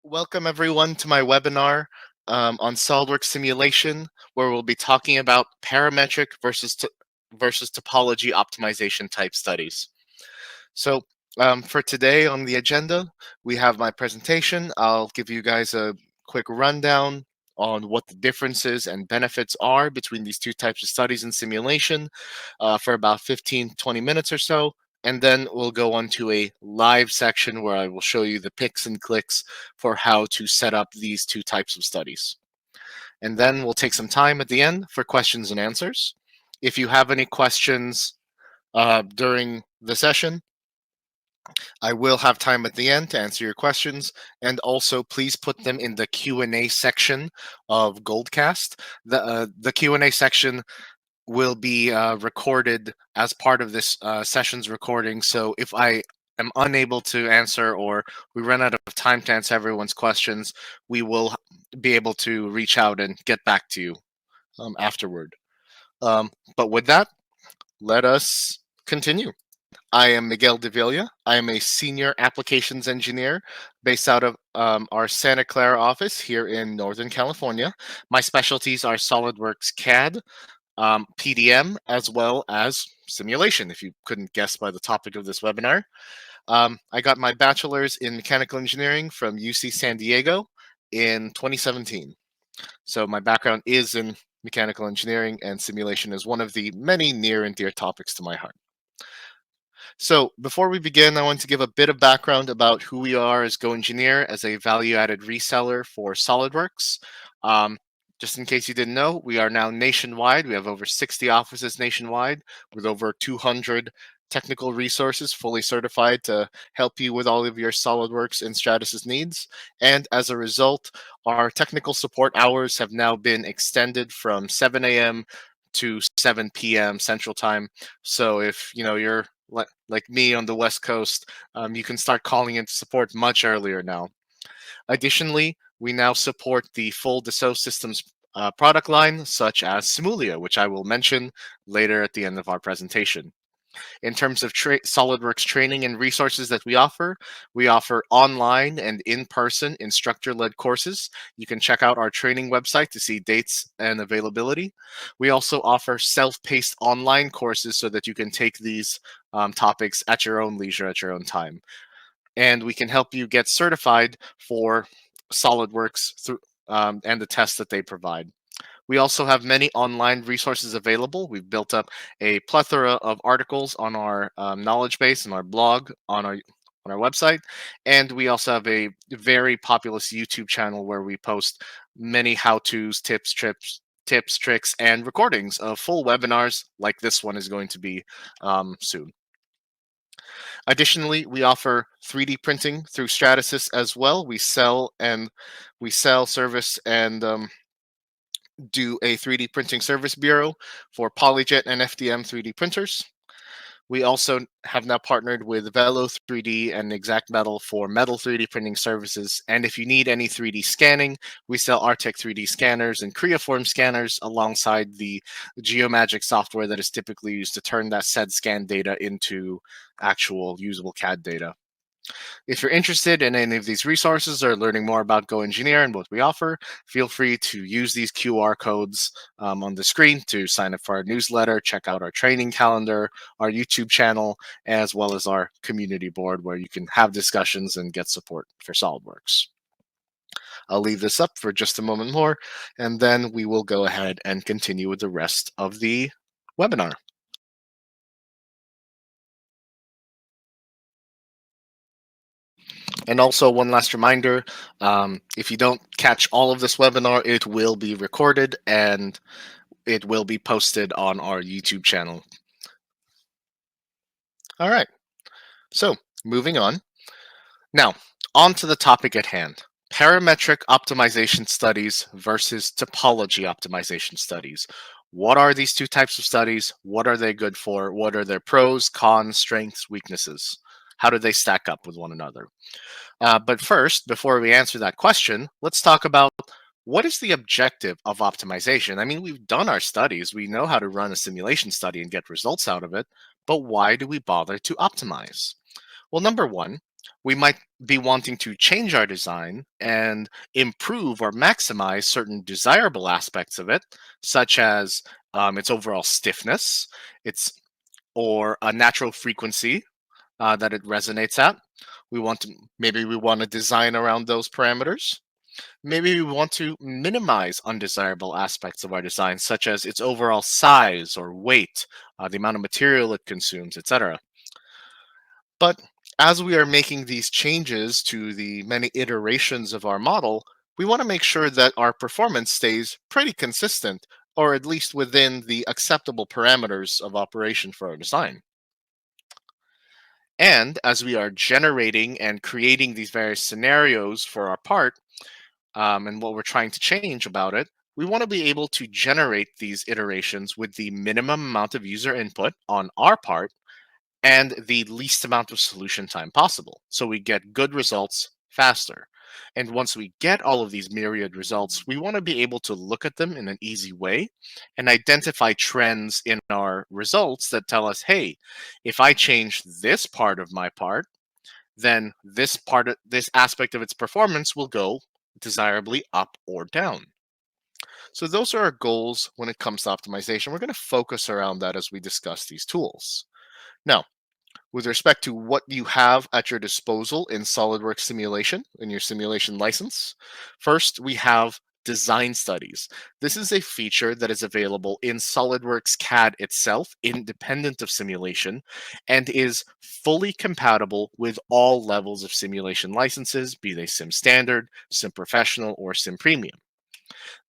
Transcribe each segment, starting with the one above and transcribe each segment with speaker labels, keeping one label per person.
Speaker 1: Welcome everyone to my webinar on SOLIDWORKS Simulation, where we'll be talking about parametric versus topology optimization type studies. So for today on the agenda, we have my presentation. I'll give you guys a quick rundown on what the differences and benefits are between these two types of studies in simulation for about 15-20 minutes or so. And then we'll go on to a live section where I will show you the picks and clicks for how to set up these two types of studies. And then we'll take some time at the end for questions and answers. If you have any questions during the session, I will have time at the end to answer your questions, and also please put them in the Q&A section of Goldcast. The Q&A section will be recorded as part of this session's recording, so if I am unable to answer or we run out of time to answer everyone's questions, we will be able to reach out and get back to you afterward. But with that, let us continue. I am Miguel Davila. I am a senior applications engineer based out of our Santa Clara office here in Northern California. My specialties are SOLIDWORKS CAD, PDM, as well as simulation, if you couldn't guess by the topic of this webinar. I got my bachelor's in mechanical engineering from UC San Diego in 2017. So my background is in mechanical engineering, and simulation is one of the many near and dear topics to my heart. So before we begin, I want to give a bit of background about who we are as GoEngineer as a value-added reseller for SOLIDWORKS. Just in case you didn't know, we are now nationwide. We have over 60 offices nationwide with over 200 technical resources fully certified to help you with all of your SOLIDWORKS and Stratasys needs. And as a result, our technical support hours have now been extended from 7 a.m. to 7 p.m. Central Time. So if you're like me on the West Coast, you can start calling into support much earlier now. Additionally, we now support the full Dassault Systems product line, such as Simulia, which I will mention later at the end of our presentation. In terms of SOLIDWORKS training and resources that we offer online and in-person instructor-led courses. You can check out our training website to see dates and availability. We also offer self-paced online courses so that you can take these topics at your own leisure, at your own time. And we can help you get certified for SOLIDWORKS through, and the tests that they provide. We also have many online resources available. We've built up a plethora of articles on our knowledge base and our blog on our website. And we also have a very populous YouTube channel where we post many how-tos, tips, tricks, and recordings of full webinars like this one is going to be soon. Additionally, we offer 3D printing through Stratasys as well. We sell, service, and do a 3D printing service bureau for PolyJet and FDM 3D printers. We also have now partnered with Velo 3D and Exact Metal for metal 3D printing services. And if you need any 3D scanning, we sell Artec 3D scanners and Creaform scanners alongside the Geomagic software that is typically used to turn that said scan data into actual usable CAD data. If you're interested in any of these resources or learning more about GoEngineer and what we offer, feel free to use these QR codes on the screen to sign up for our newsletter, check out our training calendar, our YouTube channel, as well as our community board where you can have discussions and get support for SOLIDWORKS. I'll leave this up for just a moment more, and then we will go ahead and continue with the rest of the webinar. And also one last reminder, if you don't catch all of this webinar, it will be recorded and it will be posted on our YouTube channel. All right, so moving on. Now, on to the topic at hand. Parametric optimization studies versus topology optimization studies. What are these two types of studies? What are they good for? What are their pros, cons, strengths, weaknesses? How do they stack up with one another? But first, before we answer that question, let's talk about what is the objective of optimization. I mean, we've done our studies. We know how to run a simulation study and get results out of it. But why do we bother to optimize? Well, number one, We might be wanting to change our design and improve or maximize certain desirable aspects of it, such as its overall stiffness, its or a natural frequency that it resonates at. Maybe we want to design around those parameters. Maybe we want to minimize undesirable aspects of our design, such as its overall size or weight, the amount of material it consumes, etc. But as we are making these changes to the many iterations of our model, we want to make sure that our performance stays pretty consistent, or at least within the acceptable parameters of operation for our design. And as we are generating and creating these various scenarios for our part, and what we're trying to change about it, we want to be able to generate these iterations with the minimum amount of user input on our part and the least amount of solution time possible, so we get good results faster. And once we get all of these myriad results, we want to be able to look at them in an easy way and identify trends in our results that tell us, hey, if I change this part of my part, then this aspect of its performance will go desirably up or down. So those are our goals when it comes to optimization. We're going to focus around that as we discuss these tools. Now, with respect to what you have at your disposal in SOLIDWORKS Simulation, in your simulation license, first we have design studies. This is a feature that is available in SOLIDWORKS CAD itself, independent of simulation, and is fully compatible with all levels of simulation licenses, be they Sim Standard, Sim Professional, or Sim Premium.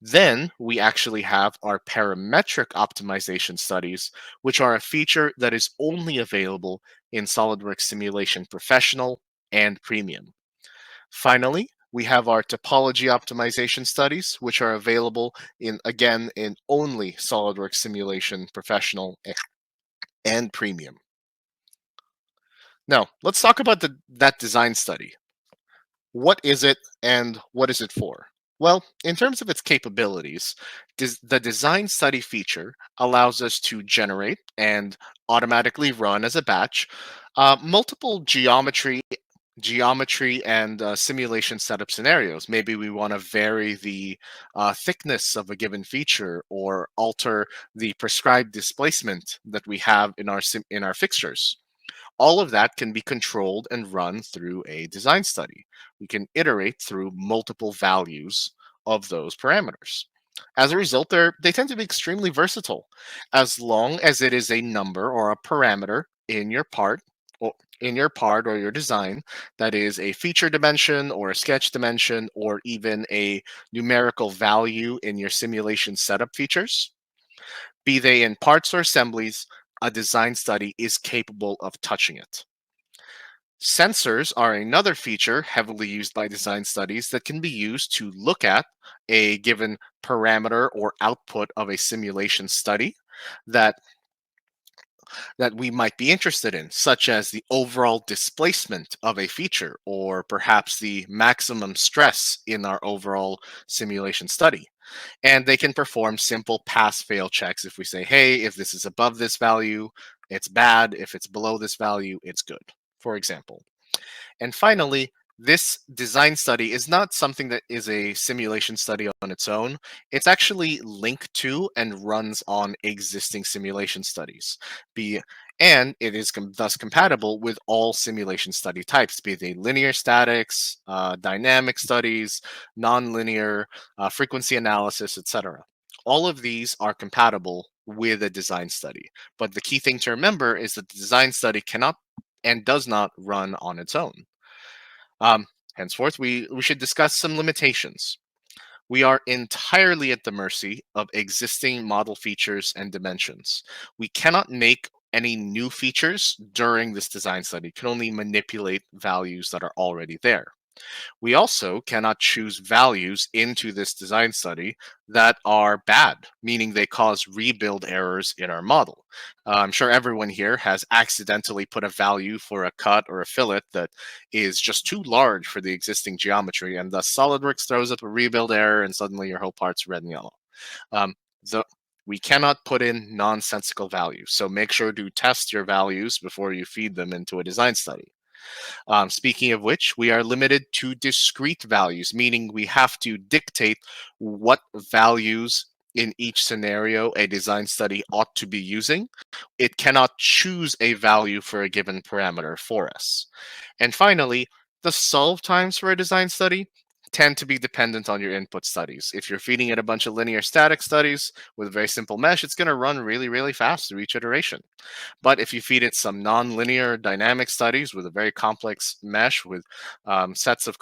Speaker 1: Then we actually have our parametric optimization studies, which are a feature that is only available in SOLIDWORKS Simulation Professional and Premium. Finally, we have our topology optimization studies, which are available in only SOLIDWORKS Simulation Professional and Premium. Now, let's talk about that design study. What is it and what is it for? Well, in terms of its capabilities, the design study feature allows us to generate and automatically run as a batch multiple geometry and simulation setup scenarios. Maybe we want to vary the thickness of a given feature or alter the prescribed displacement that we have in our fixtures. All of that can be controlled and run through a design study. We can iterate through multiple values of those parameters. As a result, they tend to be extremely versatile. As long as it is a number or a parameter in your part or your design that is a feature dimension or a sketch dimension or even a numerical value in your simulation setup features, be they in parts or assemblies, a design study is capable of touching it. Sensors are another feature heavily used by design studies that can be used to look at a given parameter or output of a simulation study that we might be interested in, such as the overall displacement of a feature or perhaps the maximum stress in our overall simulation study. And they can perform simple pass fail checks. If we say, hey, if this is above this value, it's bad. If it's below this value, it's good, for example. And finally, this design study is not something that is a simulation study on its own. It's actually linked to and runs on existing simulation studies. Be and it is thus compatible with all simulation study types, be they linear statics, dynamic studies, nonlinear, frequency analysis, etc. All of these are compatible with a design study. But the key thing to remember is that the design study cannot and does not run on its own. Um, Henceforth, we should discuss some limitations. We are entirely at the mercy of existing model features and dimensions. We cannot make any new features during this design study. We can only manipulate values that are already there. We also cannot choose values into this design study that are bad, meaning they cause rebuild errors in our model. I'm sure everyone here has accidentally put a value for a cut or a fillet that is just too large for the existing geometry, and thus SOLIDWORKS throws up a rebuild error, and suddenly your whole part's red and yellow. Um, the, we cannot put in nonsensical values, so make sure to test your values before you feed them into a design study. Speaking of which, we are limited to discrete values, meaning we have to dictate what values in each scenario a design study ought to be using. It cannot choose a value for a given parameter for us. And finally, the solve times for a design study tend to be dependent on your input studies. If you're feeding it a bunch of linear static studies with a very simple mesh, it's going to run really, really fast through each iteration. But if you feed it some nonlinear dynamic studies with a very complex mesh with sets of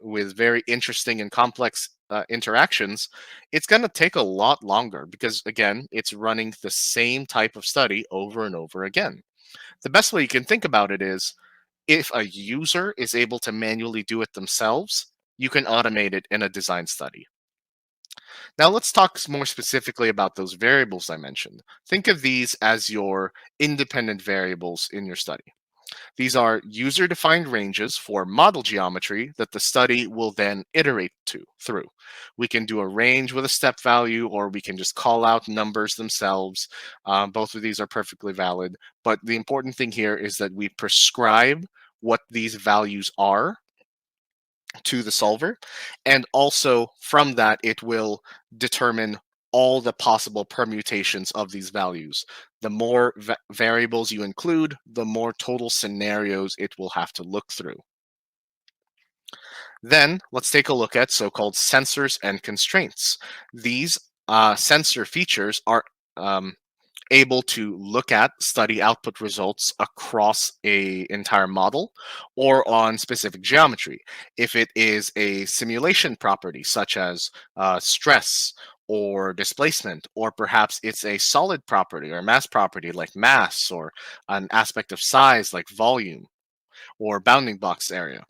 Speaker 1: with very interesting and complex interactions, it's going to take a lot longer because, again, it's running the same type of study over and over again. The best way you can think about it is if a user is able to manually do it themselves, you can automate it in a design study. Now let's talk more specifically about those variables I mentioned. Think of these as your independent variables in your study. These are user-defined ranges for model geometry that the study will then iterate through. We can do a range with a step value, or we can just call out numbers themselves. Both of these are perfectly valid. But the important thing here is that we prescribe what these values are to the solver. And also from that, it will determine all the possible permutations of these values. The more variables you include, the more total scenarios it will have to look through. Then let's take a look at so-called sensors and constraints. These sensor features are able to look at study output results across a entire model or on specific geometry. If it is a simulation property such as stress or displacement, or perhaps it's a solid property or mass property like mass, or an aspect of size like volume or bounding box area.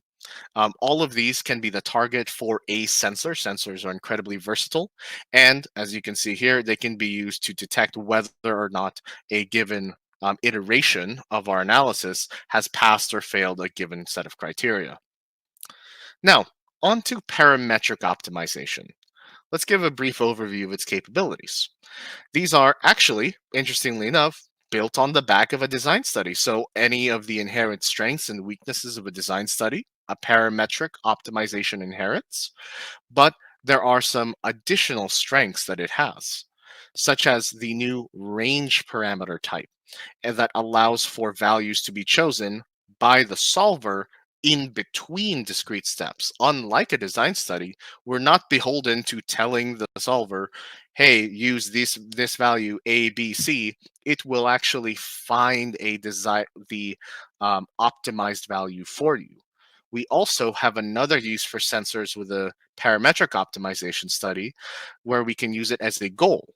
Speaker 1: All of these can be the target for a sensor. Sensors are incredibly versatile. And as you can see here, they can be used to detect whether or not a given iteration of our analysis has passed or failed a given set of criteria. Now, on to parametric optimization. Let's give a brief overview of its capabilities. These are actually, interestingly enough, built on the back of a design study. So any of the inherent strengths and weaknesses of a design study, a parametric optimization inherits, but there are some additional strengths that it has, such as the new range parameter type, and that allows for values to be chosen by the solver in between discrete steps. Unlike a design study, we're not beholden to telling the solver, hey, use this value A, B, C. It will actually find the optimized value for you. We also have another use for sensors with a parametric optimization study where we can use it as a goal.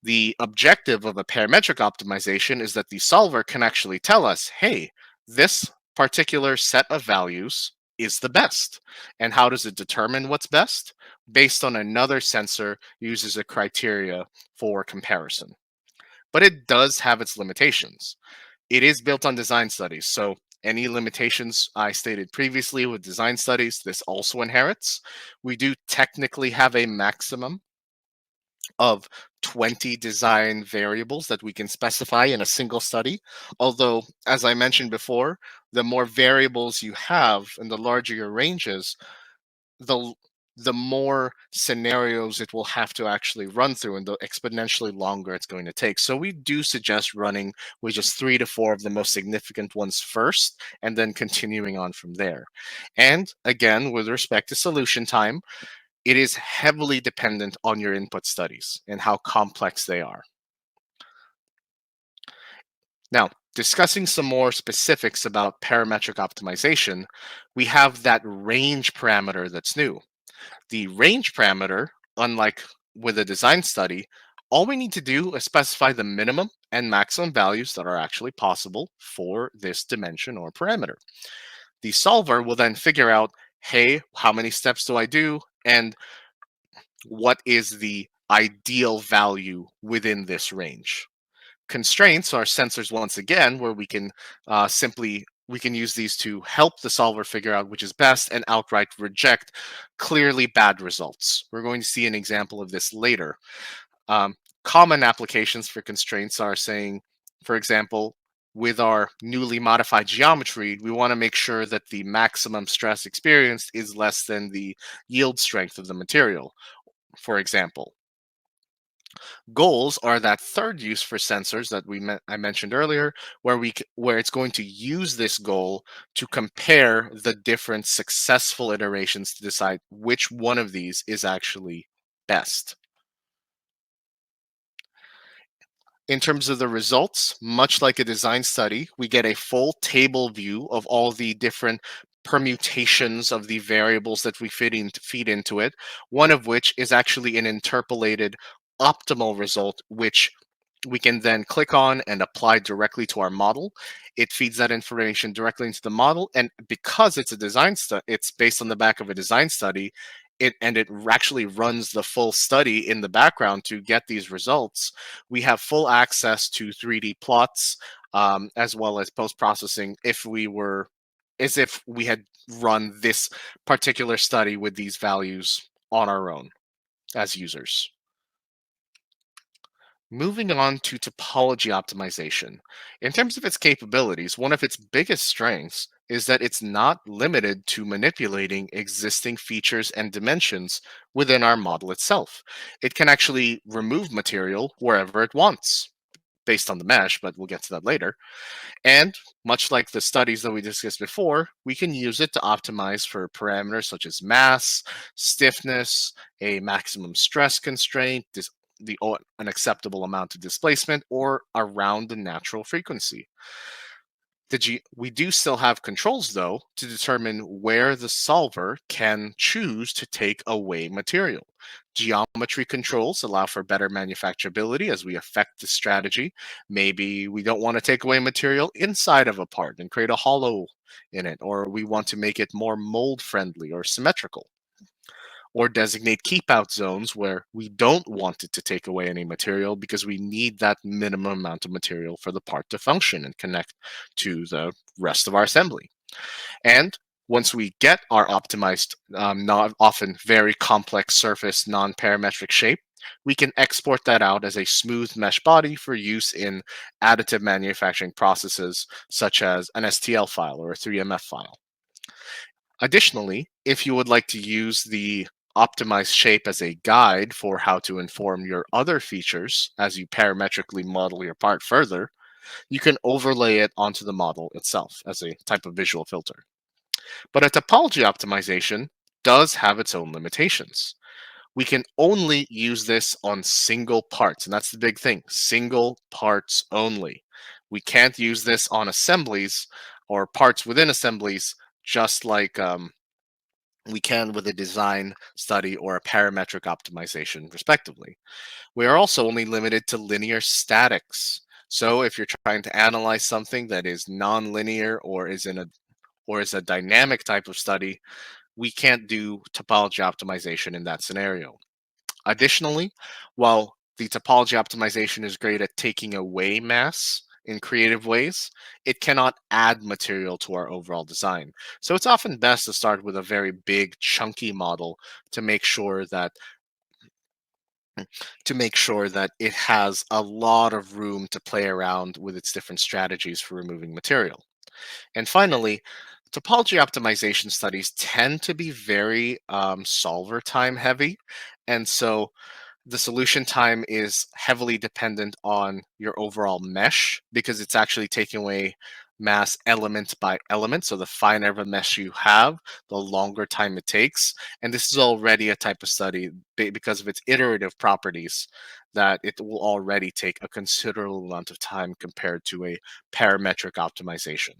Speaker 1: The objective of a parametric optimization is that the solver can actually tell us, hey, this particular set of values is the best. And how does it determine what's best? Based on another sensor uses a criteria for comparison. But it does have its limitations. It is built on design studies, so any limitations I stated previously with design studies, this also inherits. We do technically have a maximum of 20 design variables that we can specify in a single study. Although, as I mentioned before, the more variables you have and the larger your ranges, the the more scenarios it will have to actually run through and the exponentially longer it's going to take. So we do suggest running with just 3 to 4 of the most significant ones first and then continuing on from there. And again, with respect to solution time, it is heavily dependent on your input studies and how complex they are. Now, discussing some more specifics about parametric optimization, we have that range parameter that's new. The range parameter, unlike with a design study, all we need to do is specify the minimum and maximum values that are actually possible for this dimension or parameter. The solver will then figure out, hey, how many steps do I do? And what is the ideal value within this range. Constraints are sensors once again, where we can we can use these to help the solver figure out which is best and outright reject clearly bad results. We're going to see an example of this later. Um, Common applications for constraints are saying, for example, with our newly modified geometry, we want to make sure that the maximum stress experienced is less than the yield strength of the material, for example. Goals are that third use for sensors that I mentioned earlier, where where it's going to use this goal to compare the different successful iterations to decide which one of these is actually best. In terms of the results, much like a design study, we get a full table view of all the different permutations of the variables that we feed into it, one of which is actually an interpolated optimal result, which we can then click on and apply directly to our model. It feeds that information directly into the model, and because it's a design study, it's based on the back of a design study. It actually runs the full study in the background to get these results. We have full access to 3D plots, as well as post processing as if we had run this particular study with these values on our own as users. Moving on to topology optimization. In terms of its capabilities, one of its biggest strengths is that it's not limited to manipulating existing features and dimensions within our model itself. It can actually remove material wherever it wants, based on the mesh, but we'll get to that later. And much like the studies that we discussed before, we can use it to optimize for parameters such as mass, stiffness, a maximum stress constraint, an acceptable amount of displacement, or around the natural frequency. We do still have controls, though, to determine where the solver can choose to take away material. Geometry controls allow for better manufacturability as we affect the strategy. Maybe we don't want to take away material inside of a part and create a hollow in it, or we want to make it more mold friendly or symmetrical, or designate keep out zones where we don't want it to take away any material because we need that minimum amount of material for the part to function and connect to the rest of our assembly. And once we get our optimized, not often very complex surface non-parametric shape, we can export that out as a smooth mesh body for use in additive manufacturing processes such as an STL file or a 3MF file. Additionally, if you would like to use the optimized shape as a guide for how to inform your other features as you parametrically model your part further, you can overlay it onto the model itself as a type of visual filter. But a topology optimization does have its own limitations. We can only use this on single parts, and that's the big thing, single parts only. We can't use this on assemblies or parts within assemblies, just like we can with a design study or a parametric optimization, respectively. We are also only limited to linear statics. So if you're trying to analyze something that is nonlinear or is a dynamic type of study, we can't do topology optimization in that scenario. Additionally, while the topology optimization is great at taking away mass in creative ways, it cannot add material to our overall design. So it's often best to start with a very big, chunky model to make sure that it has a lot of room to play around with its different strategies for removing material. And finally, topology optimization studies tend to be very solver time heavy. And so the solution time is heavily dependent on your overall mesh because it's actually taking away mass element by element. So the finer the mesh you have, the longer time it takes. And this is already a type of study because of its iterative properties that it will already take a considerable amount of time compared to a parametric optimization.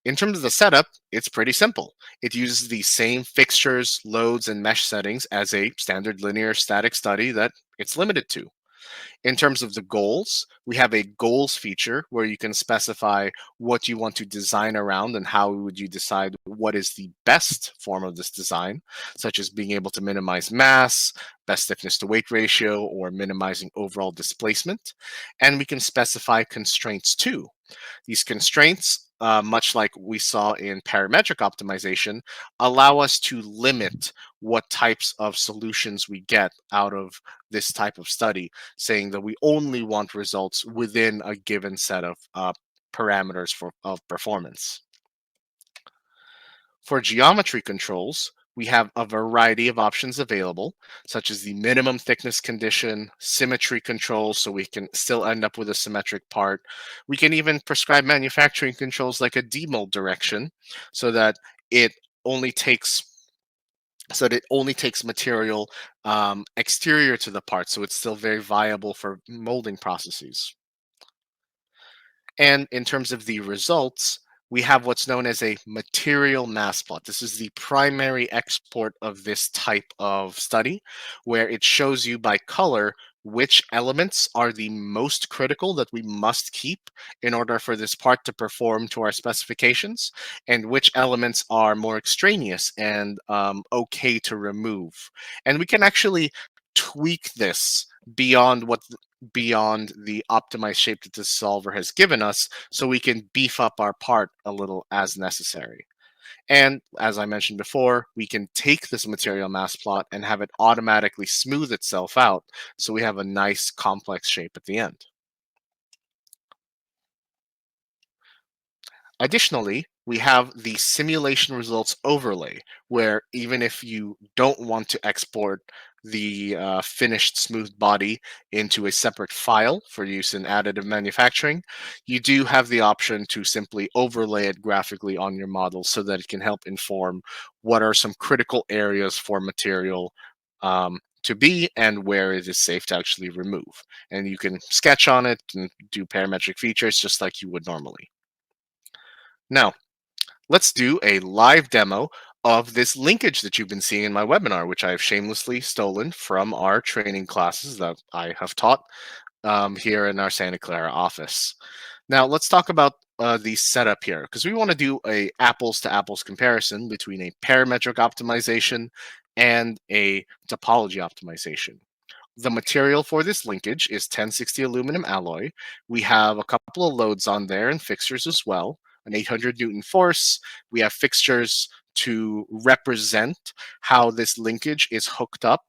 Speaker 1: In terms of the setup, it's pretty simple. It uses the same fixtures, loads, and mesh settings as a standard linear static study that it's limited to. In terms of the goals, we have a goals feature where you can specify what you want to design around and how would you decide what is the best form of this design, such as being able to minimize mass, best stiffness to weight ratio, or minimizing overall displacement. And we can specify constraints too. These constraints much like we saw in parametric optimization, allow us to limit what types of solutions we get out of this type of study, saying that we only want results within a given set of parameters of performance. For geometry controls, we have a variety of options available, such as the minimum thickness condition, symmetry controls, so we can still end up with a symmetric part. We can even prescribe manufacturing controls like a demold direction, so that it only takes material exterior to the part, so it's still very viable for molding processes. And in terms of the results, we have what's known as a material mass plot. This is the primary export of this type of study, where it shows you by color which elements are the most critical that we must keep in order for this part to perform to our specifications, and which elements are more extraneous and okay to remove. And we can actually tweak this beyond beyond the optimized shape that the solver has given us, so we can beef up our part a little as necessary. And as I mentioned before, we can take this material mass plot and have it automatically smooth itself out, so we have a nice complex shape at the end. Additionally, we have the simulation results overlay, where even if you don't want to export the finished smooth body into a separate file for use in additive manufacturing, you do have the option to simply overlay it graphically on your model so that it can help inform what are some critical areas for material to be and where it is safe to actually remove. And you can sketch on it and do parametric features just like you would normally. Now, let's do a live demo of this linkage that you've been seeing in my webinar, which I have shamelessly stolen from our training classes that I have taught here in our Santa Clara office. Now, let's talk about the setup here, because we want to do a apples to apples comparison between a parametric optimization and a topology optimization. The material for this linkage is 1060 aluminum alloy. We have a couple of loads on there and fixtures as well, an 800 Newton force. We have fixtures to represent how this linkage is hooked up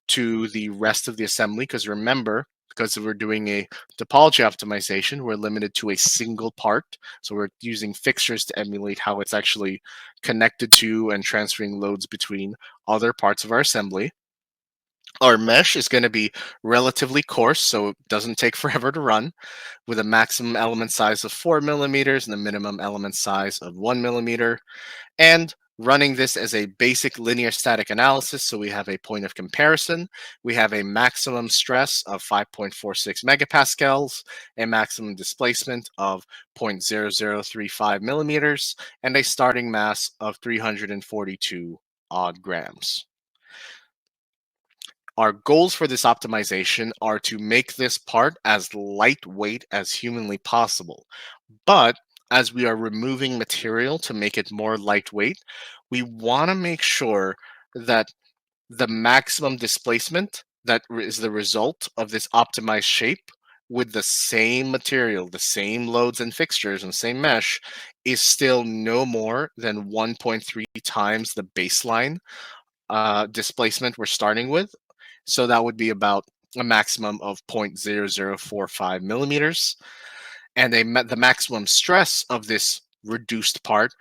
Speaker 1: to the rest of the assembly. Because remember, because we're doing a topology optimization, we're limited to a single part. So we're using fixtures to emulate how it's actually connected to and transferring loads between other parts of our assembly. Our mesh is going to be relatively coarse, so it doesn't take forever to run, with a maximum element size of 4 millimeters and a minimum element size of 1 millimeter. And running this as a basic linear static analysis, so we have a point of comparison. We have a maximum stress of 5.46 megapascals, a maximum displacement of 0.0035 millimeters, and a starting mass of 342 odd grams. Our goals for this optimization are to make this part as lightweight as humanly possible. But as we are removing material to make it more lightweight, we want to make sure that the maximum displacement that is the result of this optimized shape with the same material, the same loads and fixtures and same mesh is still no more than 1.3 times the baseline displacement we're starting with. So that would be about a maximum of 0.0045 millimeters. And the maximum stress of this reduced part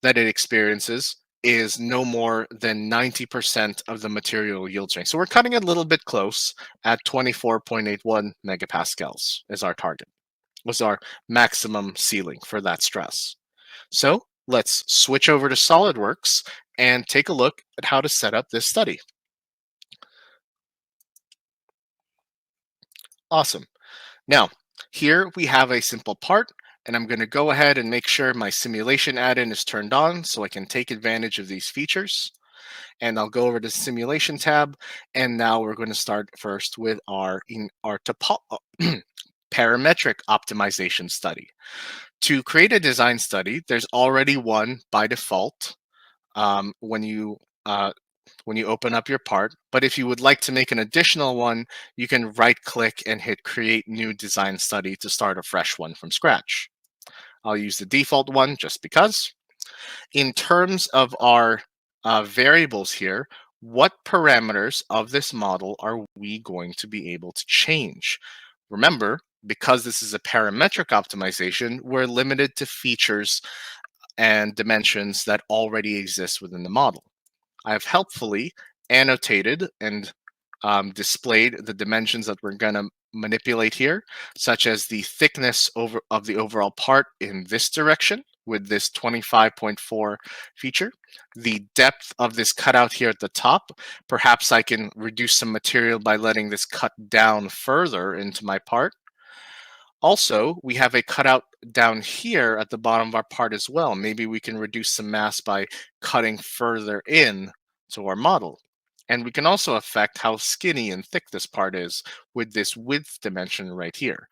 Speaker 1: that it experiences is no more than 90% of the material yield strength. So we're cutting it a little bit close at 24.81 megapascals is our target, was our maximum ceiling for that stress. So let's switch over to SOLIDWORKS and take a look at how to set up this study. Awesome. Now, here we have a simple part, and I'm going to go ahead and make sure my simulation add-in is turned on so I can take advantage of these features. And I'll go over to the simulation tab, and now we're going to start first with our parametric optimization study. To create a design study, there's already one by default when you open up your part. But if you would like to make an additional one, you can right click and hit create new design study to start a fresh one from scratch. I'll use the default one just because. In terms of our variables here, what parameters of this model are we going to be able to change? Remember, because this is a parametric optimization, we're limited to features and dimensions that already exist within the model. I have helpfully annotated and displayed the dimensions that we're going to manipulate here, such as the thickness of the overall part in this direction with this 25.4 feature, the depth of this cutout here at the top. Perhaps I can reduce some material by letting this cut down further into my part. Also, we have a cutout down here at the bottom of our part as well. Maybe we can reduce some mass by cutting further in to our model. And we can also affect how skinny and thick this part is with this width dimension right here.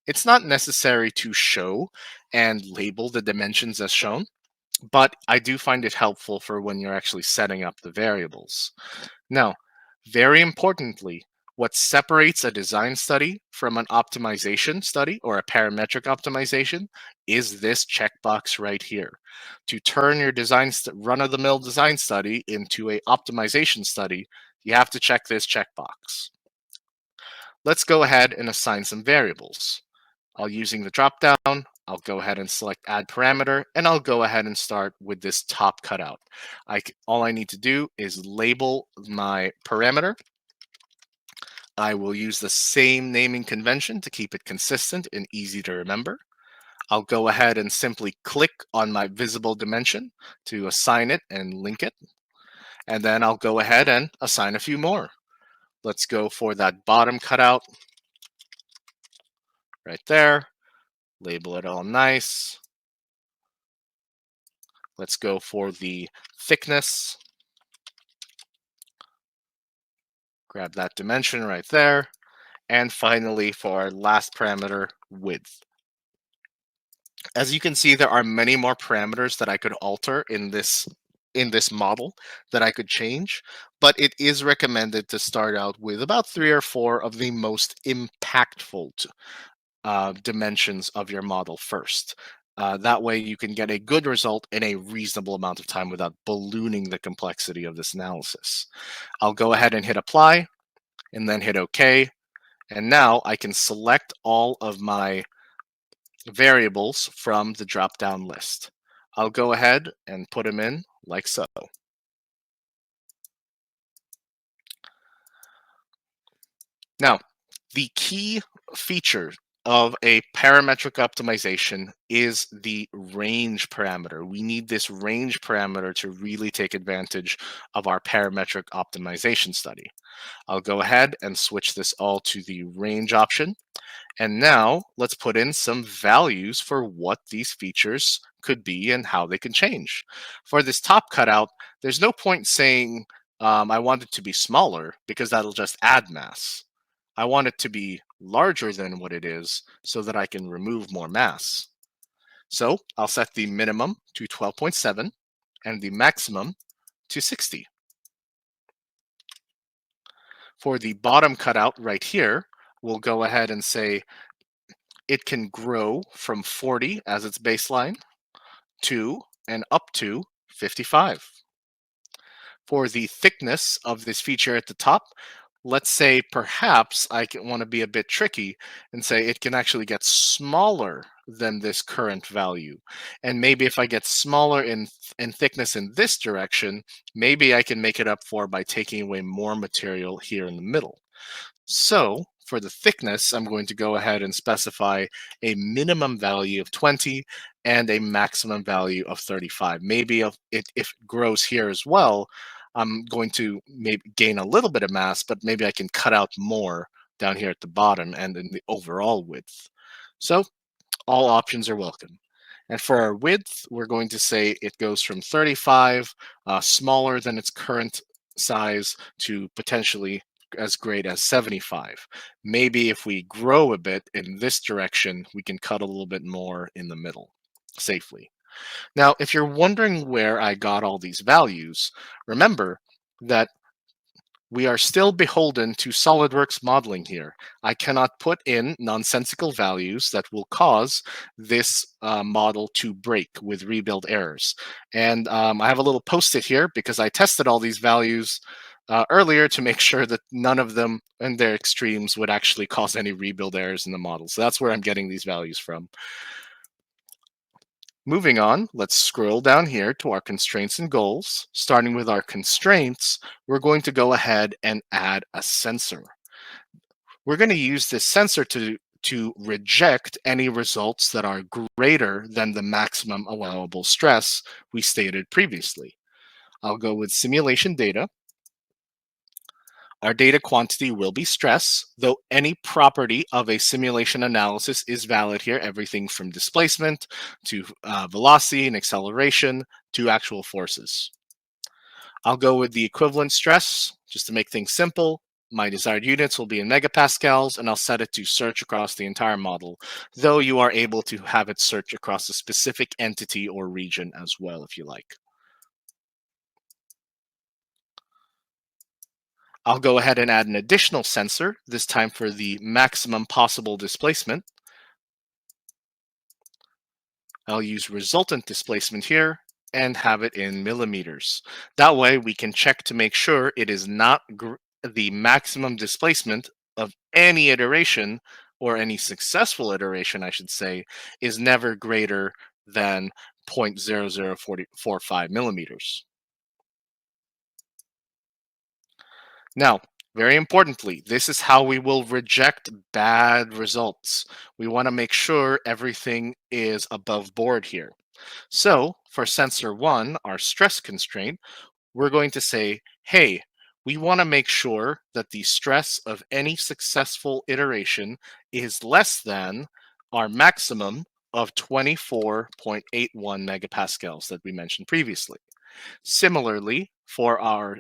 Speaker 1: It's not necessary to show and label the dimensions as shown, but I do find it helpful for when you're actually setting up the variables. Now, very importantly, what separates a design study from an optimization study or a parametric optimization is this checkbox right here. To turn your run-of-the-mill design study into a optimization study, you have to check this checkbox. Let's go ahead and assign some variables. Using the dropdown, I'll go ahead and select add parameter, and I'll go ahead and start with this top cutout. All I need to do is label my parameter. I will use the same naming convention to keep it consistent and easy to remember. I'll go ahead and simply click on my visible dimension to assign it and link it. And then I'll go ahead and assign a few more. Let's go for that bottom cutout right there. Label it all nice. Let's go for the thickness. Grab that dimension right there. And finally, for our last parameter, width. As you can see, there are many more parameters that I could alter in this model that I could change, but it is recommended to start out with about 3 or 4 of the most impactful dimensions of your model first. That way you can get a good result in a reasonable amount of time without ballooning the complexity of this analysis. I'll go ahead and hit apply and then hit OK. And now I can select all of my variables from the drop-down list. I'll go ahead and put them in like so. Now, the key feature of a parametric optimization is the range parameter. We need this range parameter to really take advantage of our parametric optimization study. I'll go ahead and switch this all to the range option. And now let's put in some values for what these features could be and how they can change. For this top cutout, there's no point saying I want it to be smaller because that'll just add mass. I want it to be larger than what it is so that I can remove more mass. So I'll set the minimum to 12.7 and the maximum to 60. For the bottom cutout right here, we'll go ahead and say it can grow from 40 as its baseline to and up to 55. For the thickness of this feature at the top, let's say perhaps I want to be a bit tricky and say it can actually get smaller than this current value. And maybe if I get smaller in thickness in this direction, maybe I can make it up for by taking away more material here in the middle. So for the thickness, I'm going to go ahead and specify a minimum value of 20 and a maximum value of 35. Maybe if it grows here as well, I'm going to maybe gain a little bit of mass, but maybe I can cut out more down here at the bottom and in the overall width. So all options are welcome. And for our width, we're going to say it goes from 35, smaller than its current size, to potentially as great as 75. Maybe if we grow a bit in this direction, we can cut a little bit more in the middle safely. Now, if you're wondering where I got all these values, remember that we are still beholden to SOLIDWORKS modeling here. I cannot put in nonsensical values that will cause this model to break with rebuild errors. And I have a little post-it here because I tested all these values earlier to make sure that none of them and their extremes would actually cause any rebuild errors in the model. So that's where I'm getting these values from. Moving on, let's scroll down here to our constraints and goals. Starting with our constraints, we're going to go ahead and add a sensor. We're going to use this sensor to reject any results that are greater than the maximum allowable stress we stated previously. I'll go with simulation data. Our data quantity will be stress, though any property of a simulation analysis is valid here, everything from displacement to velocity and acceleration to actual forces. I'll go with the equivalent stress, just to make things simple. My desired units will be in megapascals, and I'll set it to search across the entire model, though you are able to have it search across a specific entity or region as well, if you like. I'll go ahead and add an additional sensor, this time for the maximum possible displacement. I'll use resultant displacement here and have it in millimeters. That way we can check to make sure it is not the maximum displacement of any iteration, or any successful iteration, I should say, is never greater than 0.0045 millimeters. Now, very importantly, this is how we will reject bad results. We want to make sure everything is above board here. So for sensor 1, our stress constraint, we're going to say, hey, we want to make sure that the stress of any successful iteration is less than our maximum of 24.81 megapascals that we mentioned previously. Similarly, for our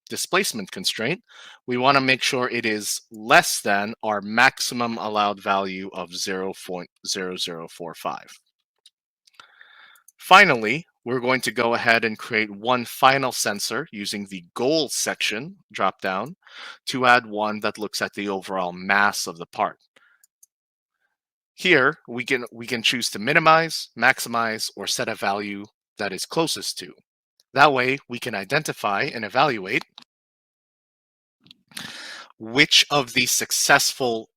Speaker 1: displacement constraint, we want to make sure it is less than our maximum allowed value of 0.0045. Finally, we're going to go ahead and create one final sensor using the goals section dropdown to add one that looks at the overall mass of the part. Here, we can choose to minimize, maximize, or set a value that is closest to. That way, we can identify and evaluate which of the successful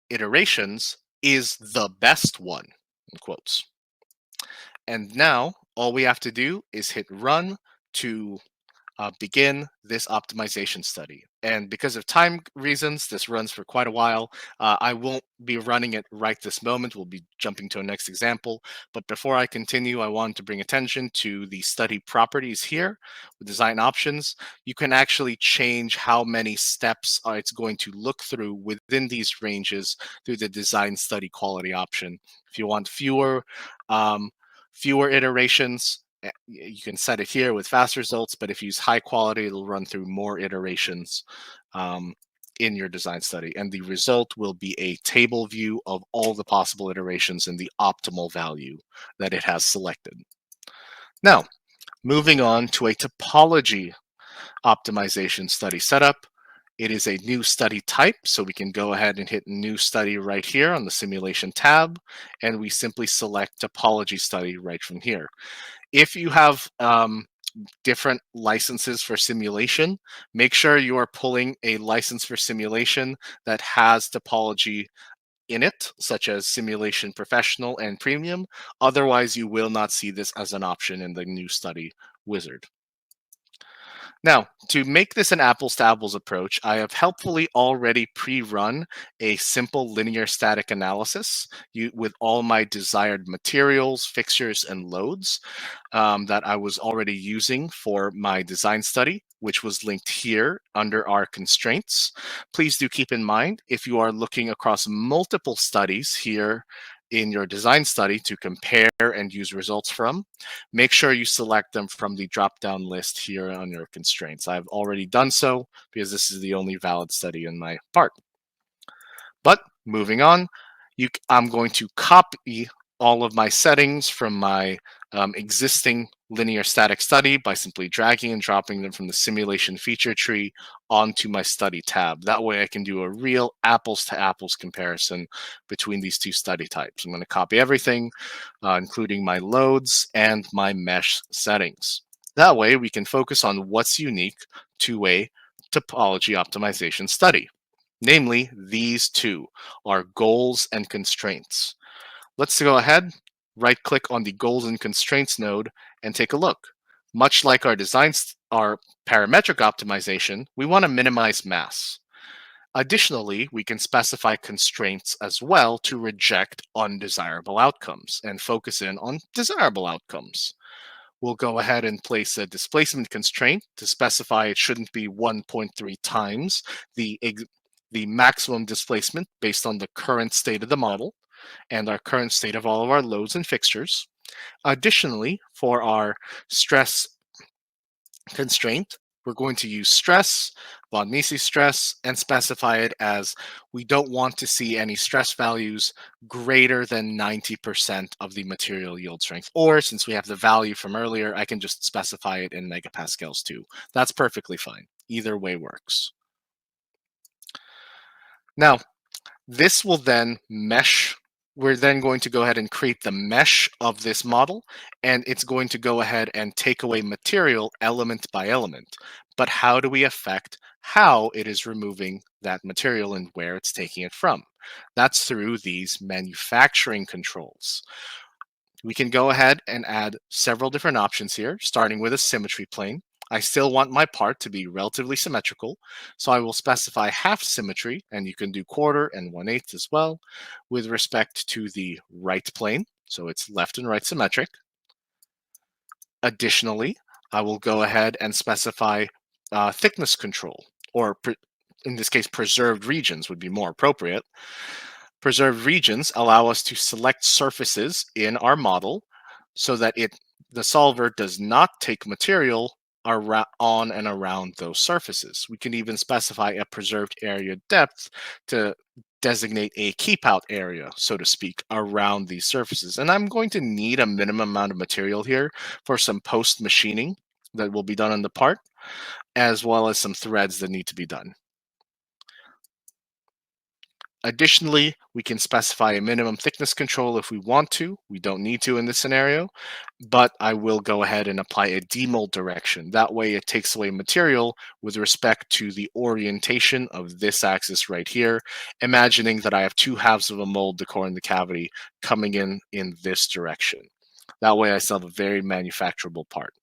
Speaker 1: iterations is the best one, in quotes. And now, all we have to do is hit run to begin this optimization study. And because of time reasons, this runs for quite a while. I won't be running it right this moment. We'll be jumping to a next example. But before I continue, I want to bring attention to the study properties here with design options. You can actually change how many steps it's going to look through within these ranges through the design study quality option. If you want fewer iterations, you can set it here with fast results, but if you use high quality, it'll run through more iterations in your design study. And the result will be a table view of all the possible iterations and the optimal value that it has selected. Now, moving on to a topology optimization study setup. It is a new study type, so we can go ahead and hit new study right here on the simulation tab, and we simply select topology study right from here. If you have different licenses for simulation, make sure you are pulling a license for simulation that has topology in it, such as Simulation Professional and Premium. Otherwise, you will not see this as an option in the new study wizard. Now, to make this an apples to apples approach, I have helpfully already pre-run a simple linear static analysis with all my desired materials, fixtures, and loads that I was already using for my design study, which was linked here under our constraints. Please do keep in mind, if you are looking across multiple studies here in your design study to compare and use results from, make sure you select them from the drop-down list here on your constraints. I've already done so because this is the only valid study in my part. But moving on, I'm going to copy all of my settings from my existing linear static study by simply dragging and dropping them from the simulation feature tree onto my study tab. That way I can do a real apples to apples comparison between these two study types. I'm going to copy everything, including my loads and my mesh settings. That way we can focus on what's unique to a topology optimization study. Namely, these two are goals and constraints. Let's go ahead, right click on the goals and constraints node and take a look. Much like our parametric optimization, we want to minimize mass. Additionally, we can specify constraints as well to reject undesirable outcomes and focus in on desirable outcomes. We'll go ahead and place a displacement constraint to specify it shouldn't be 1.3 times the maximum displacement based on the current state of the model and our current state of all of our loads and fixtures. Additionally, for our stress constraint, we're going to use stress, von Mises stress, and specify it as we don't want to see any stress values greater than 90% of the material yield strength. Or since we have the value from earlier, I can just specify it in megapascals too. That's perfectly fine. Either way works. Now, this will then mesh. We're then going to go ahead and create the mesh of this model, and it's going to go ahead and take away material element by element. But how do we affect how it is removing that material and where it's taking it from? That's through these manufacturing controls. We can go ahead and add several different options here, starting with a symmetry plane. I still want my part to be relatively symmetrical, so I will specify half symmetry, and you can do quarter and 1/8 as well, with respect to the right plane, so it's left and right symmetric. Additionally, I will go ahead and specify thickness control, or in this case, preserved regions would be more appropriate. Preserved regions allow us to select surfaces in our model so that the solver does not take material on and around those surfaces. We can even specify a preserved area depth to designate a keep out area, so to speak, around these surfaces. And I'm going to need a minimum amount of material here for some post machining that will be done on the part, as well as some threads that need to be done. Additionally, we can specify a minimum thickness control if we want to. We don't need to in this scenario, but I will go ahead and apply a demold direction. That way it takes away material with respect to the orientation of this axis right here, imagining that I have two halves of a mold decor in the cavity coming in this direction. That way I still have a very manufacturable part.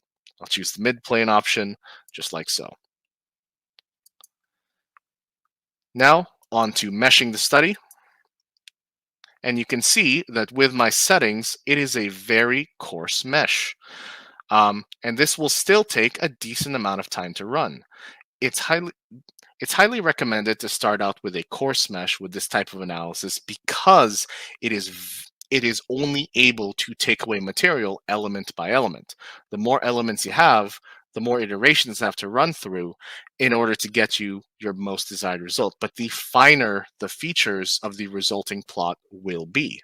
Speaker 1: I'll choose the mid-plane option, just like so. Now, on to meshing the study. And you can see that with my settings, it is a very coarse mesh. And this will still take a decent amount of time to run. It's highly recommended to start out with a coarse mesh with this type of analysis because it is only able to take away material element by element. The more elements you have, the more iterations have to run through in order to get you your most desired result. But the finer the features of the resulting plot will be.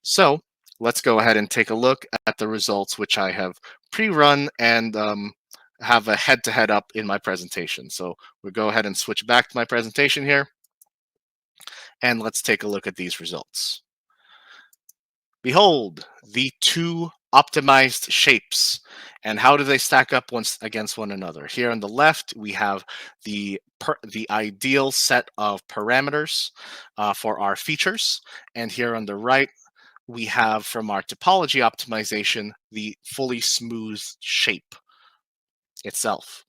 Speaker 1: So let's go ahead and take a look at the results, which I have pre-run and have a head-to-head up in my presentation. So we'll go ahead and switch back to my presentation here. And let's take a look at these results. Behold, the two optimized shapes. And how do they stack up against one another? Here on the left, we have the ideal set of parameters for our features. And here on the right, we have from our topology optimization, the fully smooth shape itself.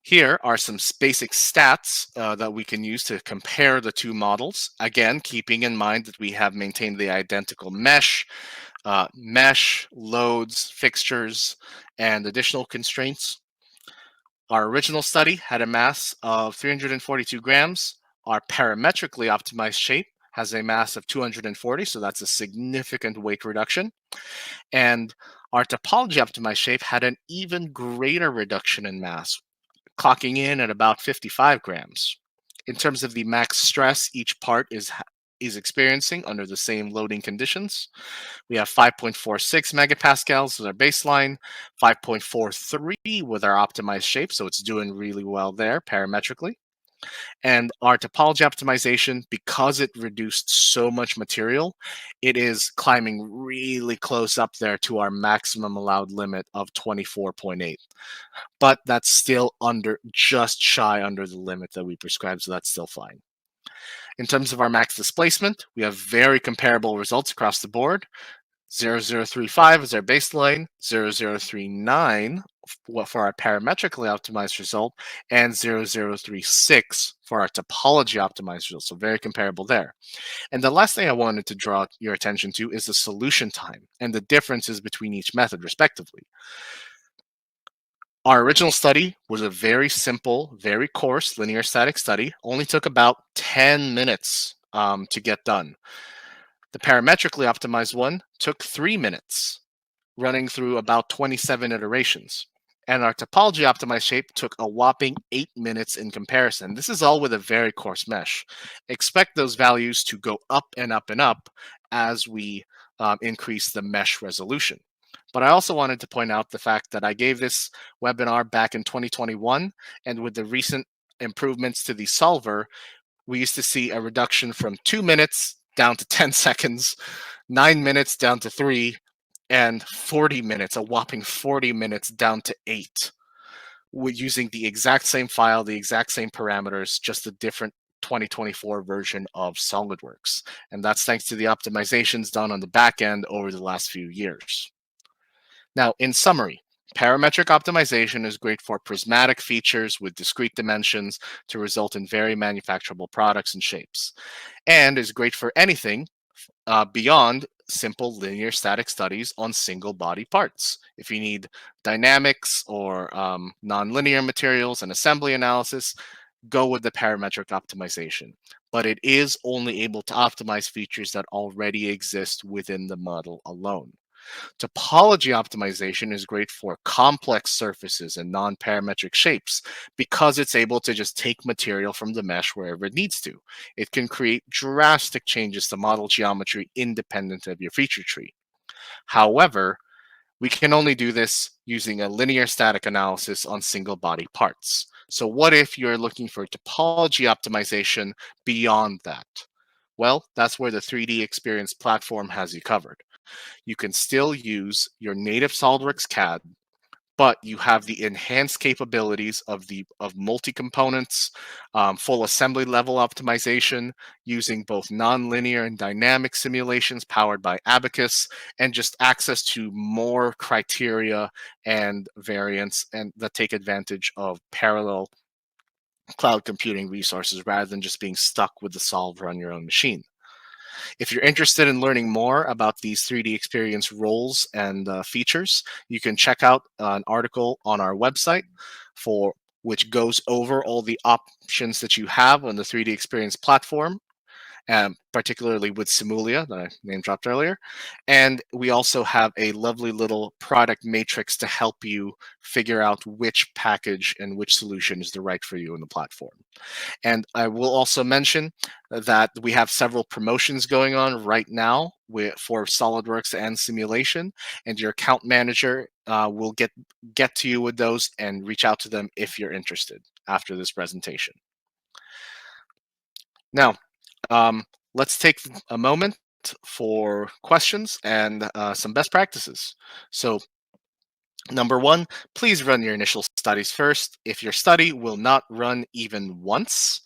Speaker 1: Here are some basic stats that we can use to compare the two models. Again, keeping in mind that we have maintained the identical mesh, loads, fixtures, and additional constraints. Our original study had a mass of 342 grams. Our parametrically optimized shape has a mass of 240, so that's a significant weight reduction. And our topology optimized shape had an even greater reduction in mass, clocking in at about 55 grams. In terms of the max stress each part is is experiencing under the same loading conditions. We have 5.46 megapascals as our baseline, 5.43 with our optimized shape, so it's doing really well there parametrically. And our topology optimization, because it reduced so much material, it is climbing really close up there to our maximum allowed limit of 24.8. But that's still just shy under the limit that we prescribed, so that's still fine. In terms of our max displacement, we have very comparable results across the board. 0035 is our baseline, 0039 for our parametrically optimized result, and 0036 for our topology optimized result. So very comparable there. And the last thing I wanted to draw your attention to is the solution time and the differences between each method, respectively. Our original study was a very simple, very coarse linear static study, only took about 10 minutes to get done. The parametrically optimized one took 3 minutes, running through about 27 iterations. And our topology optimized shape took a whopping 8 minutes in comparison. This is all with a very coarse mesh. Expect those values to go up and up and up as we increase the mesh resolution. But I also wanted to point out the fact that I gave this webinar back in 2021, and with the recent improvements to the solver, we used to see a reduction from 2 minutes down to 10 seconds, 9 minutes down to 3, and 40 minutes, a whopping 40 minutes down to 8. We're using the exact same file, the exact same parameters, just a different 2024 version of SOLIDWORKS. And that's thanks to the optimizations done on the back end over the last few years. Now, in summary, parametric optimization is great for prismatic features with discrete dimensions to result in very manufacturable products and shapes, and is great for anything beyond simple linear static studies on single body parts. If you need dynamics or nonlinear materials and assembly analysis, go with the parametric optimization. But it is only able to optimize features that already exist within the model alone. Topology optimization is great for complex surfaces and non-parametric shapes because it's able to just take material from the mesh wherever it needs to. It can create drastic changes to model geometry independent of your feature tree. However, we can only do this using a linear static analysis on single body parts. So what if you're looking for topology optimization beyond that? Well, that's where the 3D Experience platform has you covered. You can still use your native SOLIDWORKS CAD, but you have the enhanced capabilities of multi-components, full assembly level optimization using both nonlinear and dynamic simulations powered by Abacus, and just access to more criteria and variants and that take advantage of parallel cloud computing resources rather than just being stuck with the solver on your own machine. If you're interested in learning more about these 3D Experience roles and features, you can check out an article on our website for which goes over all the options that you have on the 3D Experience platform, particularly with Simulia that I name dropped earlier. And we also have a lovely little product matrix to help you figure out which package and which solution is the right for you in the platform. And I will also mention that we have several promotions going on right now for SolidWorks and simulation, and your account manager will get to you with those and reach out to them if you're interested after this presentation. Now, let's take a moment for questions and some best practices. So number one, please run your initial studies first. If your study will not run even once,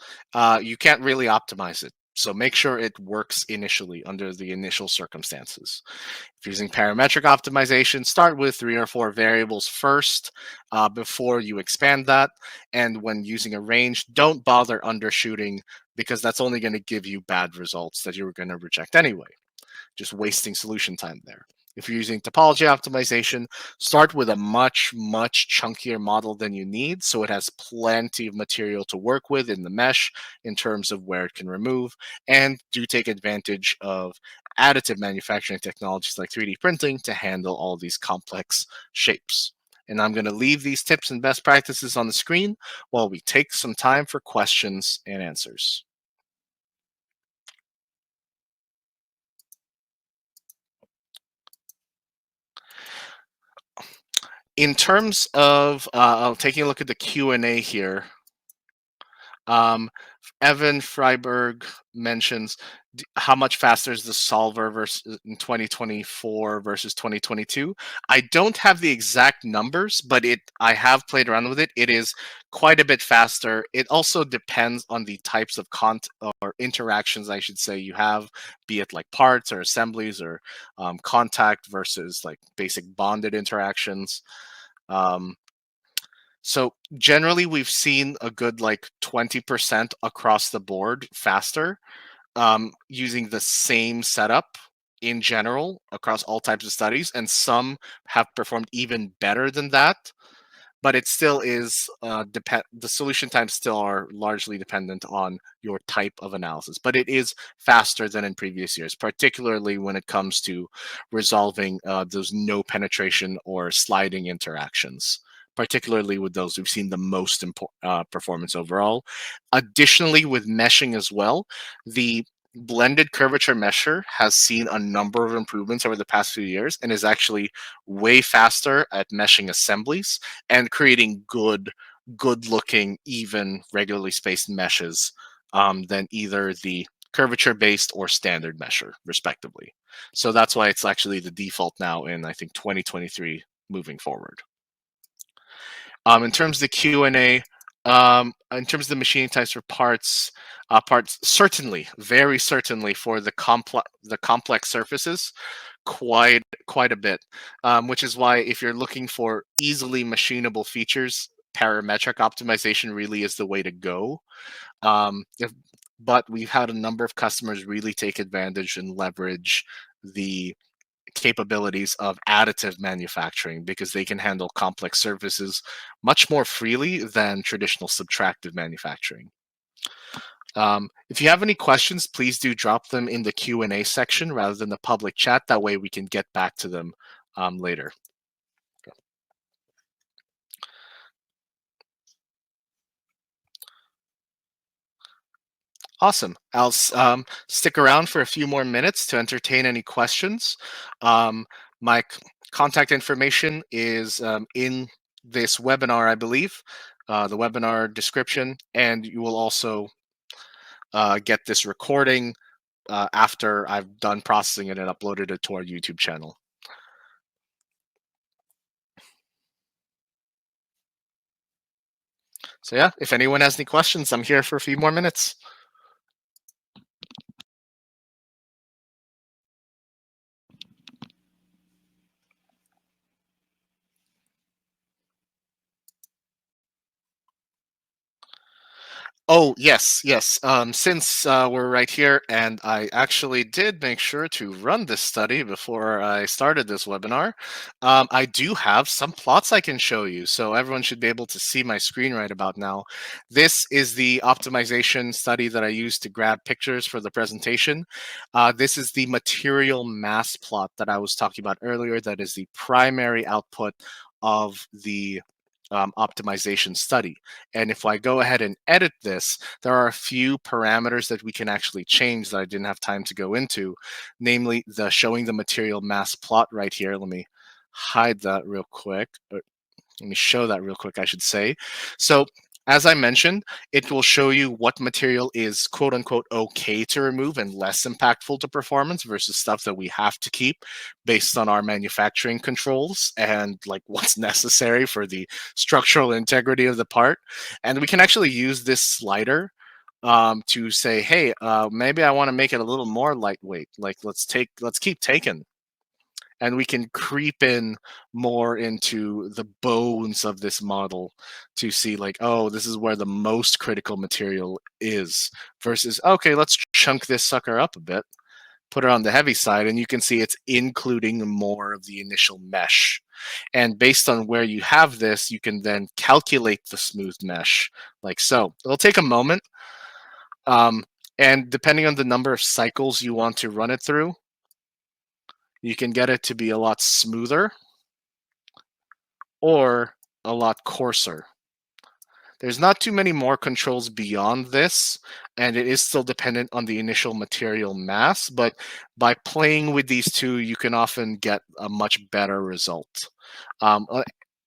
Speaker 1: you can't really optimize it. So make sure it works initially under the initial circumstances. If you're using parametric optimization, start with 3 or 4 variables first before you expand that. And when using a range, don't bother undershooting because that's only going to give you bad results that you're going to reject anyway, just wasting solution time there. If you're using topology optimization, start with a much chunkier model than you need so it has plenty of material to work with in the mesh in terms of where it can remove, and do take advantage of additive manufacturing technologies like 3D printing to handle all these complex shapes. And I'm going to leave these tips and best practices on the screen while we take some time for questions and answers. In terms of taking a look at the Q&A here, um, Evan Freiberg mentions how much faster is the solver versus in 2024 versus 2022. I don't have the exact numbers, but I have played around with it. It is quite a bit faster. It also depends on the types of or interactions, I should say, you have, be it like parts or assemblies or contact versus like basic bonded interactions. Um, so generally, we've seen a good like 20% across the board faster using the same setup in general across all types of studies, and some have performed even better than that. But it still is the solution times still are largely dependent on your type of analysis. But it is faster than in previous years, particularly when it comes to resolving those no penetration or sliding interactions. Particularly with those, we've seen the most performance overall. Additionally, with meshing as well, the blended curvature mesher has seen a number of improvements over the past few years and is actually way faster at meshing assemblies and creating good looking, even regularly spaced meshes than either the curvature based or standard mesher, respectively. So that's why it's actually the default now in, I think, 2023 moving forward. In terms of the Q&A, in terms of the machining types for parts, parts certainly, very certainly for the complex surfaces, quite a bit. Which is why if you're looking for easily machinable features, parametric optimization really is the way to go. But we've had a number of customers really take advantage and leverage the capabilities of additive manufacturing because they can handle complex surfaces much more freely than traditional subtractive manufacturing. If you have any questions, please do drop them in the Q&A section rather than the public chat. That way we can get back to them later. Awesome. I'll stick around for a few more minutes to entertain any questions. My contact information is in this webinar, I believe, the webinar description, and you will also get this recording after I've done processing it and uploaded it to our YouTube channel. So yeah, if anyone has any questions, I'm here for a few more minutes. Oh, yes, yes. Since we're right here, and I actually did make sure to run this study before I started this webinar, I do have some plots I can show you. So everyone should be able to see my screen right about now. This is the optimization study that I used to grab pictures for the presentation. This is the material mass plot that I was talking about earlier. That is the primary output of the optimization study. And if I go ahead and edit this, there are a few parameters that we can actually change that I didn't have time to go into, namely the showing the material mass plot right here. Let me hide that real quick. Let me show that real quick, I should say. So as I mentioned, it will show you what material is quote unquote okay to remove and less impactful to performance versus stuff that we have to keep based on our manufacturing controls and like what's necessary for the structural integrity of the part. And we can actually use this slider to say, hey, maybe I want to make it a little more lightweight. Like let's keep taking, and we can creep in more into the bones of this model to see like, oh, this is where the most critical material is versus, okay, let's chunk this sucker up a bit, put it on the heavy side, and you can see it's including more of the initial mesh. And based on where you have this, you can then calculate the smooth mesh like so. It'll take a moment. And depending on the number of cycles you want to run it through, you can get it to be a lot smoother or a lot coarser. There's not too many more controls beyond this, and it is still dependent on the initial material mass, but by playing with these two, you can often get a much better result.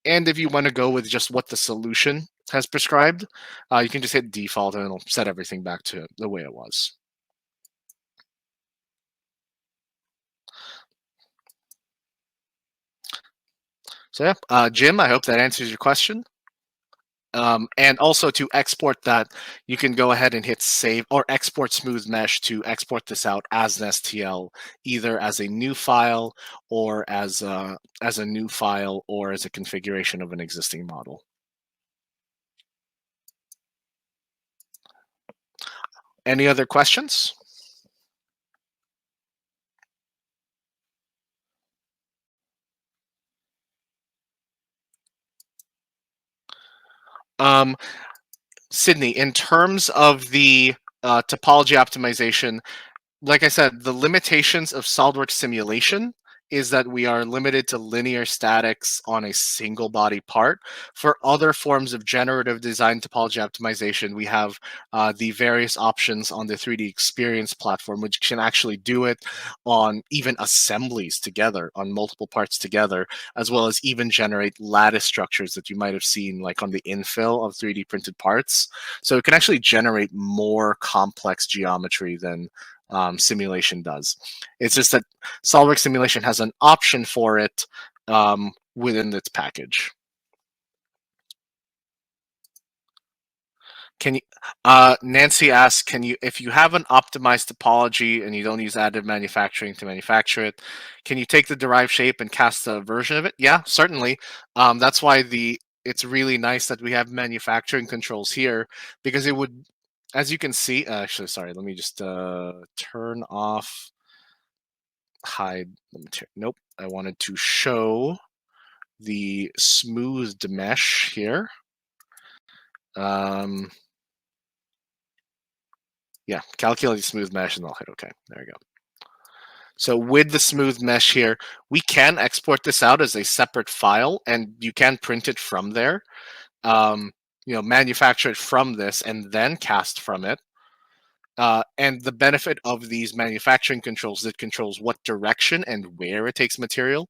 Speaker 1: And if you want to go with just what the solution has prescribed, you can just hit default and it'll set everything back to the way it was. So yeah, Jim, I hope that answers your question. And also to export that, you can go ahead and hit save or export smooth mesh to export this out as an STL, either as a new file or as a new file or as a configuration of an existing model. Any other questions? Um, Sydney, in terms of the topology optimization, like I said, the limitations of SOLIDWORKS simulation is that we are limited to linear statics on a single body part. For other forms of generative design topology optimization, we have the various options on the 3D Experience platform, which can actually do it on even assemblies together, on multiple parts together, as well as even generate lattice structures that you might have seen like on the infill of 3D printed parts. So it can actually generate more complex geometry than simulation does. It's just that SOLIDWORKS simulation has an option for it within its package. Can you? Nancy asks, can you, if you have an optimized topology and you don't use additive manufacturing to manufacture it, can you take the derived shape and cast a version of it? Yeah, certainly. That's why it's really nice that we have manufacturing controls here, because it would, as you can see, actually, sorry, let me just turn off hide the material. Nope, I wanted to show the smoothed mesh here. Um, yeah, calculate smooth mesh and I'll hit OK. There you go. So with the smooth mesh here, we can export this out as a separate file and you can print it from there. Manufacture it from this and then cast from it. And the benefit of these manufacturing controls, it controls what direction and where it takes material.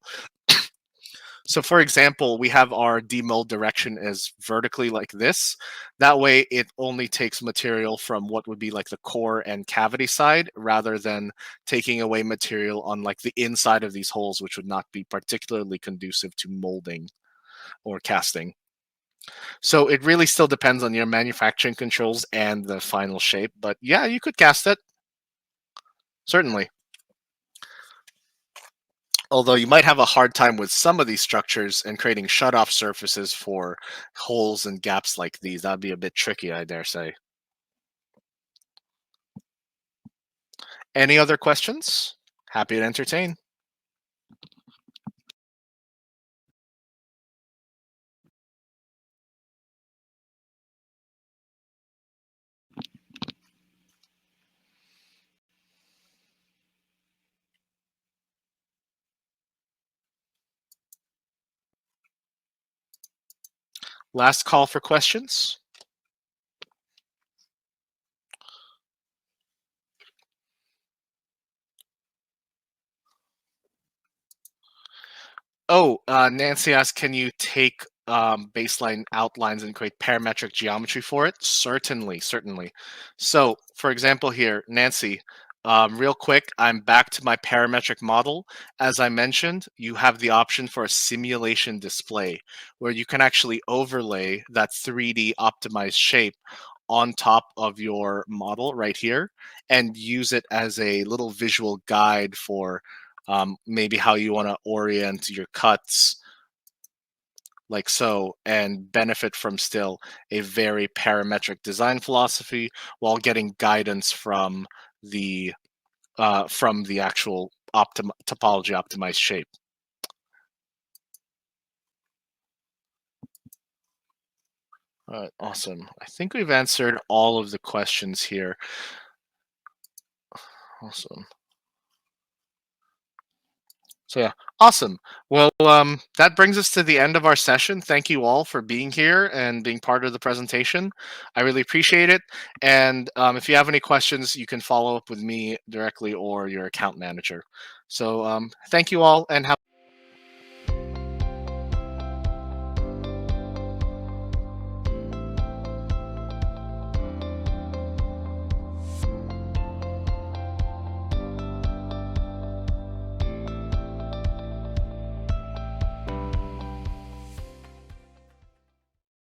Speaker 1: So for example, we have our demold direction as vertically like this. That way it only takes material from what would be like the core and cavity side rather than taking away material on like the inside of these holes, which would not be particularly conducive to molding or casting. So it really still depends on your manufacturing controls and the final shape. But yeah, you could cast it. Certainly. Although you might have a hard time with some of these structures and creating shut-off surfaces for holes and gaps like these. That'd be a bit tricky, I dare say. Any other questions? Happy to entertain. Last call for questions. Oh, Nancy asked, can you take baseline outlines and create parametric geometry for it? Certainly, certainly. So, for example here, Nancy, real quick, I'm back to my parametric model. As I mentioned, you have the option for a simulation display where you can actually overlay that 3D optimized shape on top of your model right here and use it as a little visual guide for maybe how you want to orient your cuts like so and benefit from still a very parametric design philosophy while getting guidance from the actual topology optimized shape. All right, awesome. I think we've answered all of the questions here. Awesome. So yeah, awesome. Well, that brings us to the end of our session. Thank you all for being here and being part of the presentation. I really appreciate it. And if you have any questions, you can follow up with me directly or your account manager. So thank you all and have